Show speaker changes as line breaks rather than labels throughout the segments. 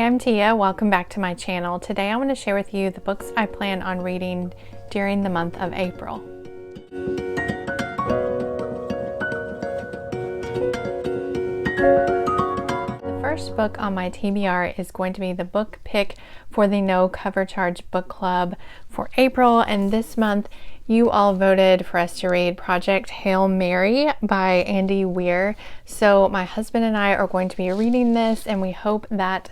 I'm Tia. Welcome back to my channel. Today I want to share with you the books I plan on reading during the month of April. The first book on my TBR is going to be the book pick for the No Cover Charge Book Club for April, and this month you all voted for us to read Project Hail Mary by Andy Weir. So my husband and I are going to be reading this, and we hope that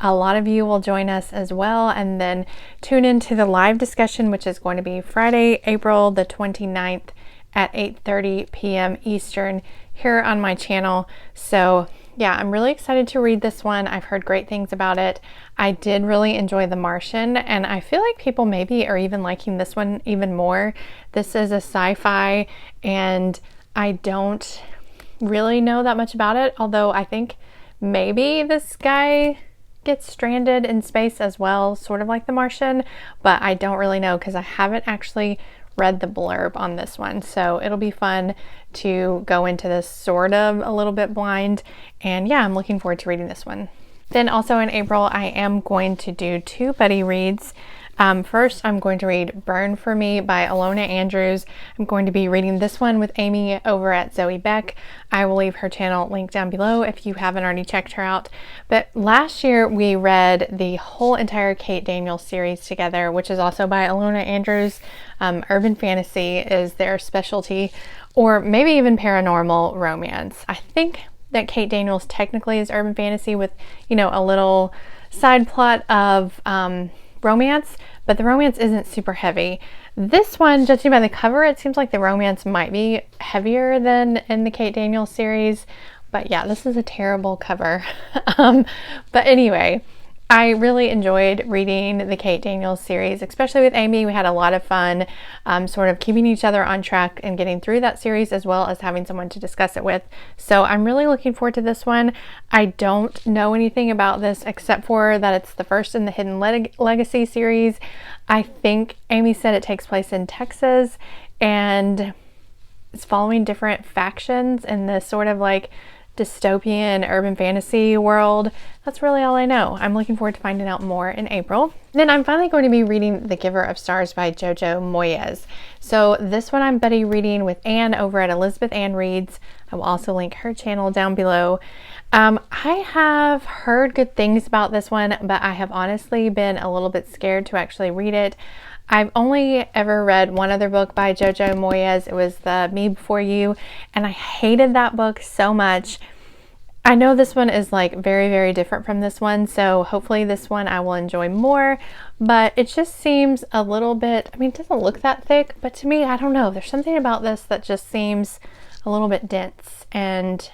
a lot of you will join us as well, and then tune into the live discussion, which is going to be Friday, April the 29th at 8:30 p.m. Eastern here on my channel. So yeah, I'm really excited to read this one. I've heard great things about it. I did really enjoy The Martian, and I feel like people maybe are even liking this one even more. This is a sci-fi, and I don't really know that much about it, although I think maybe this guy gets stranded in space as well, sort of like The Martian, but I don't really know because I haven't actually read the blurb on this one. So it'll be fun to go into this sort of a little bit blind, and yeah, I'm looking forward to reading this one. Then also in April, I am going to do two buddy reads. First, I'm going to read Burn For Me by Alona Andrews. I'm going to be reading this one with Amy over at Zoe Beck. I will leave her channel linked down below if you haven't already checked her out. But last year we read the whole entire Kate Daniels series together, which is also by Alona Andrews. Urban fantasy is their specialty, or maybe even paranormal romance. I think that Kate Daniels technically is urban fantasy with, you know, a little side plot of romance, but the romance isn't super heavy. This one, judging by the cover, it seems like the romance might be heavier than in the Kate Daniels series, but yeah, this is a terrible cover. But anyway, I really enjoyed reading the Kate Daniels series, especially with Amy. We had a lot of fun sort of keeping each other on track and getting through that series, as well as having someone to discuss it with. So I'm really looking forward to this one. I don't know anything about this except for that it's the first in the Hidden Legacy series. I think Amy said it takes place in Texas, and it's following different factions in this sort of like dystopian urban fantasy world. That's really all I know. I'm looking forward to finding out more in April. Then I'm finally going to be reading The Giver of Stars by Jojo Moyes. So this one I'm buddy reading with Anne over at Elizabeth Ann Reads. I will also link her channel down below. I have heard good things about this one, but I have honestly been a little bit scared to actually read it. I've only ever read one other book by Jojo Moyes. It was the Me Before You, and I hated that book so much. I know this one is like very, very different from this one, so hopefully this one I will enjoy more, but it just seems a little bit, I mean, it doesn't look that thick, but to me, I don't know, there's something about this that just seems a little bit dense, and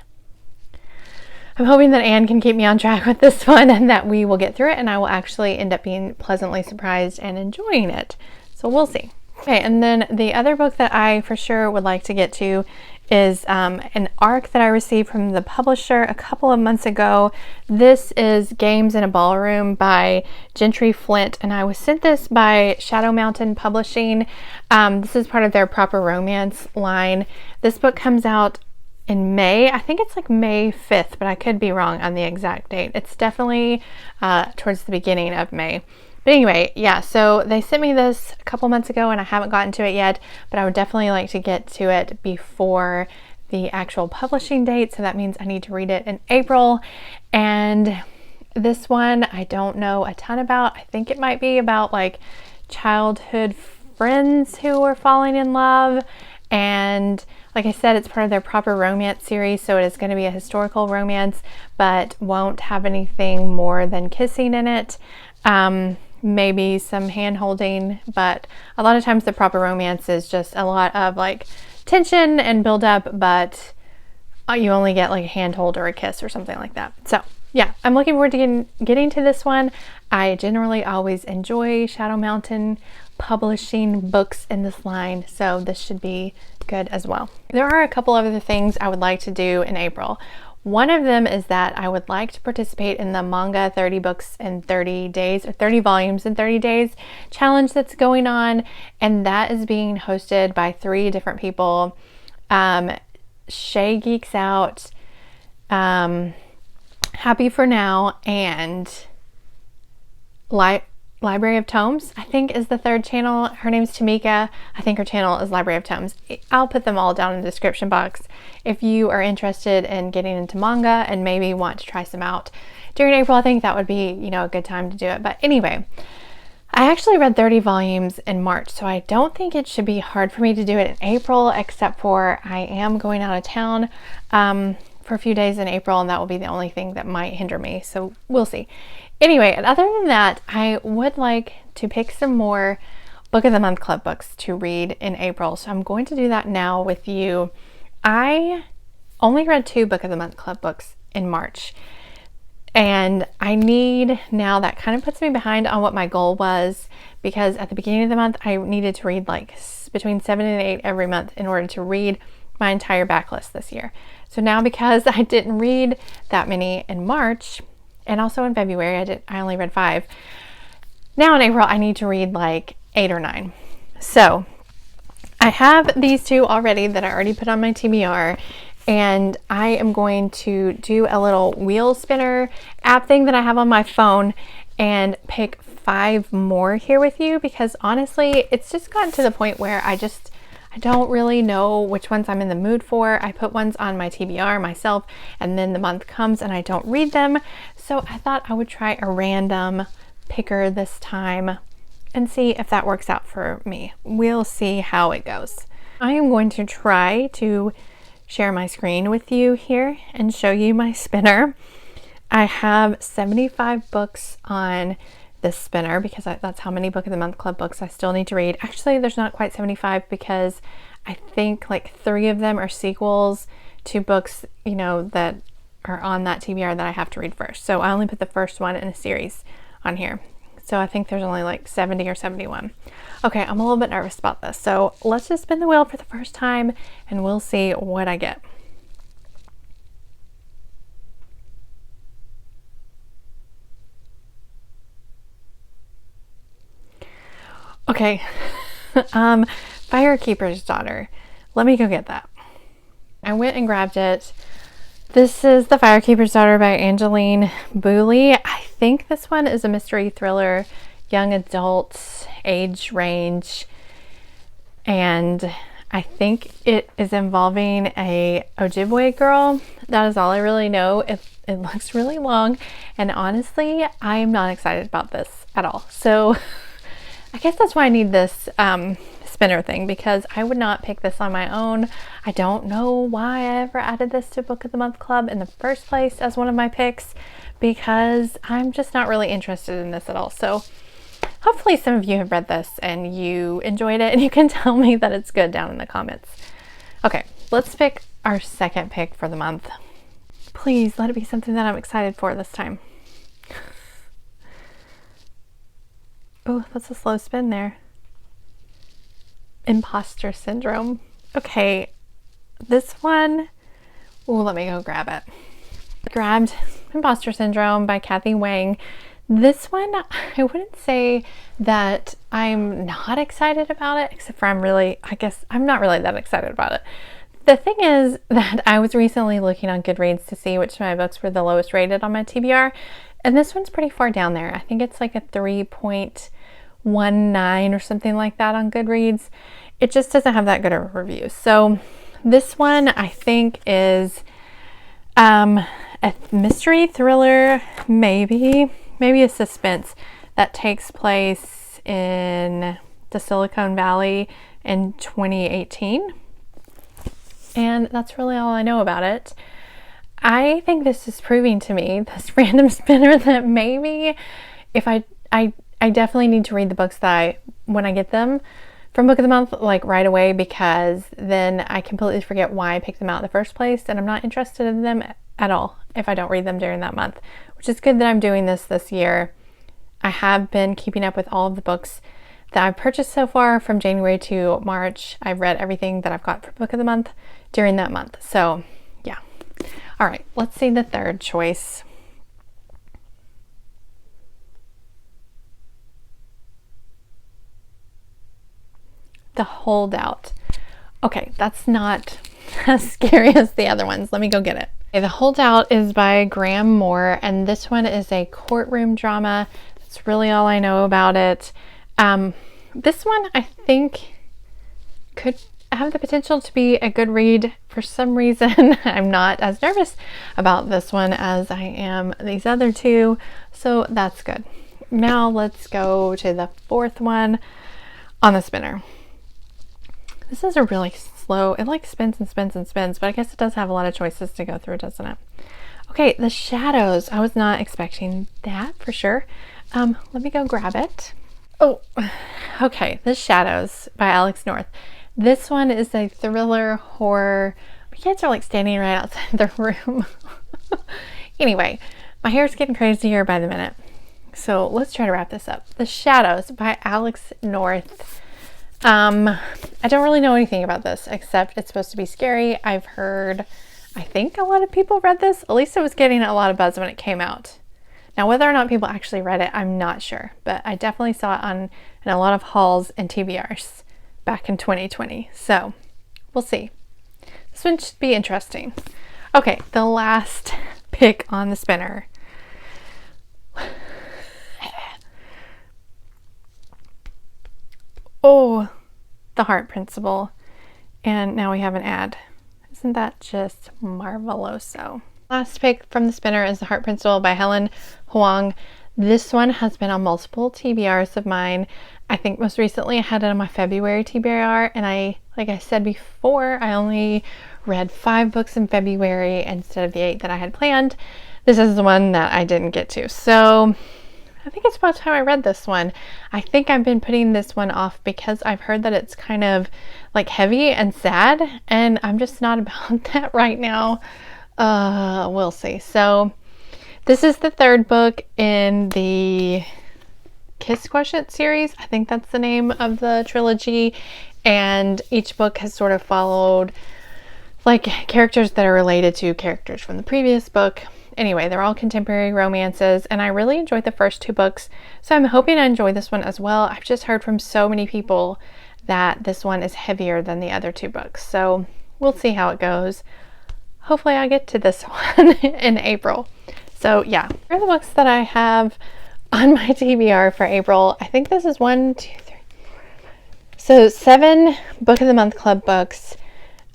I'm hoping that Anne can keep me on track with this one and that we will get through it and I will actually end up being pleasantly surprised and enjoying it. So we'll see. Okay, and then the other book that I for sure would like to get to is an ARC that I received from the publisher a couple of months ago. This is Games in a Ballroom by Gentry Flint, and I was sent this by Shadow Mountain Publishing. This is part of their Proper Romance line. This book comes out in May. I think it's like May 5th, but I could be wrong on the exact date. It's definitely towards the beginning of May. But anyway, yeah, so they sent me this a couple months ago and I haven't gotten to it yet, but I would definitely like to get to it before the actual publishing date. So that means I need to read it in April. And this one I don't know a ton about. I think it might be about like childhood friends who are falling in love. And like I said, it's part of their Proper Romance series, so it is going to be a historical romance, but won't have anything more than kissing in it. Maybe some hand holding, but a lot of times the Proper Romance is just a lot of like tension and build up, but you only get like a hand hold or a kiss or something like that. So yeah, I'm looking forward to getting to this one. I generally always enjoy Shadow Mountain Publishing books in this line, so this should be good as well. There are a couple of other things I would like to do in April. One of them is that I would like to participate in the Manga 30 books in 30 days or 30 volumes in 30 days challenge that's going on, and that is being hosted by 3 different people. Shay Geeks Out, Happy for Now, and Library of Tomes, I think, is the third channel. Her name's Tamika. I think her channel is Library of Tomes. I'll put them all down in the description box if you are interested in getting into manga and maybe want to try some out during April. I think that would be, you know, a good time to do it. But anyway, I actually read 30 volumes in March, so I don't think it should be hard for me to do it in April, except for I am going out of town for a few days in April, and that will be the only thing that might hinder me, so we'll see. Anyway, and other than that, I would like to pick some more Book of the Month Club books to read in April, so I'm going to do that now with you. I only read 2 Book of the Month Club books in March, and I need, now that kind of puts me behind on what my goal was, because at the beginning of the month I needed to read like between 7 and 8 every month in order to read my entire backlist this year. So now, because I didn't read that many in March, and also in February I only read 5, now in April I need to read like 8 or 9. So I have these 2 already that I already put on my TBR, and I am going to do a little wheel spinner app thing that I have on my phone and pick 5 more here with you, because honestly it's just gotten to the point where I don't really know which ones I'm in the mood for. I put ones on my TBR myself, and then the month comes and I don't read them, so I thought I would try a random picker this time and see if that works out for me. We'll see how it goes. I am going to try to share my screen with you here and show you my spinner. I have 75 books on this spinner because that's how many Book of the Month Club books I still need to read. Actually, there's not quite 75 because I think like 3 of them are sequels to books, you know, that are on that TBR that I have to read first. So I only put the first one in a series on here. So I think there's only like 70 or 71. Okay, I'm a little bit nervous about this. So let's just spin the wheel for the first time and we'll see what I get. Okay, Firekeeper's Daughter. Let me go get that. I went and grabbed it. This is The Firekeeper's Daughter by Angeline Booley. I think this one is a mystery thriller, young adult age range, and I think it is involving a Ojibwe girl. That is all I really know. It looks really long, and honestly, I'm not excited about this at all. So I guess that's why I need this spinner thing, because I would not pick this on my own. I don't know why I ever added this to Book of the Month Club in the first place as one of my picks, because I'm just not really interested in this at all. So hopefully some of you have read this and you enjoyed it and you can tell me that it's good down in the comments. Okay, let's pick our second pick for the month. Please let it be something that I'm excited for this time. Oh, that's a slow spin there. Imposter Syndrome. Okay, this one, oh, let me go grab it. Grabbed Imposter Syndrome by Kathy Wang. This one, I wouldn't say that I'm not excited about it, except for I guess I'm not really that excited about it. The thing is that I was recently looking on Goodreads to see which of my books were the lowest rated on my TBR, and this one's pretty far down there. I think it's like a 3.19 or something like that on Goodreads. It just doesn't have that good of a review. So this one I think is a mystery thriller, maybe a suspense that takes place in the Silicon Valley in 2018. And that's really all I know about it. I think this is proving to me, this random spinner, that maybe if I definitely need to read the books that when I get them from Book of the Month, like right away, because then I completely forget why I picked them out in the first place, and I'm not interested in them at all if I don't read them during that month, which is good that I'm doing this year. I have been keeping up with all of the books that I've purchased so far from January to March. I've read everything that I've got for Book of the Month during that month. So yeah. All right, let's see the third choice. The Holdout. Okay, that's not as scary as the other ones. Let me go get it. Okay, The Holdout is by Graham Moore, and this one is a courtroom drama. That's really all I know about it. This one I think could have the potential to be a good read. For some reason, I'm not as nervous about this one as I am these other two, so that's good. Now let's go to the fourth one on the spinner. This is a really slow, it like spins and spins and spins, but I guess it does have a lot of choices to go through, doesn't it? Okay, The Shadows. I was not expecting that for sure. Let me go grab it. Oh, okay, The Shadows by Alex North. This one is a thriller horror. My kids are like standing right outside the room. Anyway, my hair's getting crazier by the minute. So let's try to wrap this up. The Shadows by Alex North. I don't really know anything about this except it's supposed to be scary. I've heard, I think a lot of people read this. At least it was getting a lot of buzz when it came out. Now, whether or not people actually read it, I'm not sure, but I definitely saw it in a lot of hauls and TBRs back in 2020. So we'll see. This one should be interesting. Okay, the last pick on the spinner. Oh, The Heart Principle. And now we have an ad. Isn't that just marveloso? Last pick from the spinner is The Heart Principle by Helen Huang. This one has been on multiple TBRs of mine. I think most recently I had it on my February TBR, and like I said before, I only read 5 books in February instead of the 8 that I had planned. This is the one that I didn't get to. So I think it's about time I read this one. I think I've been putting this one off because I've heard that it's kind of like heavy and sad, and I'm just not about that right now. We'll see. So this is the 3rd book in the Kiss Quotient series. I think that's the name of the trilogy, and each book has sort of followed like characters that are related to characters from the previous book. Anyway, they're all contemporary romances, and I really enjoyed the first 2 books, so I'm hoping I enjoy this one as well. I've just heard from so many people that this one is heavier than the other 2 books, so we'll see how it goes. Hopefully I'll get to this one in April. So yeah, here are the books that I have on my TBR for April. I think this is 1, 2, 3, 4, 5. So 7 Book of the Month Club books.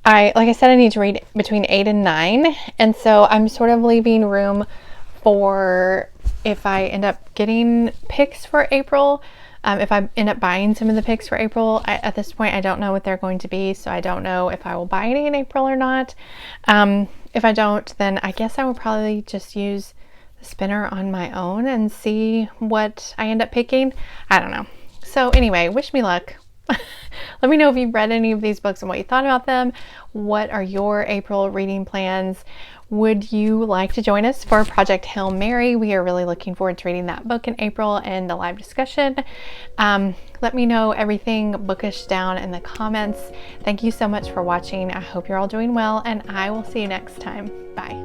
Like I said, I need to read between 8 and 9. And so I'm sort of leaving room for if I end up getting picks for April. If I end up buying some of the picks for April, at this point, I don't know what they're going to be. So I don't know if I will buy any in April or not. If I don't, then I guess I will probably just use the spinner on my own and see what I end up picking. I don't know. So anyway, wish me luck. Let me know if you've read any of these books and what you thought about them. What are your April reading plans? Would you like to join us for Project Hail Mary? We are really looking forward to reading that book in April and the live discussion. Let me know everything bookish down in the comments. Thank you so much for watching. I hope you're all doing well, and I will see you next time. Bye.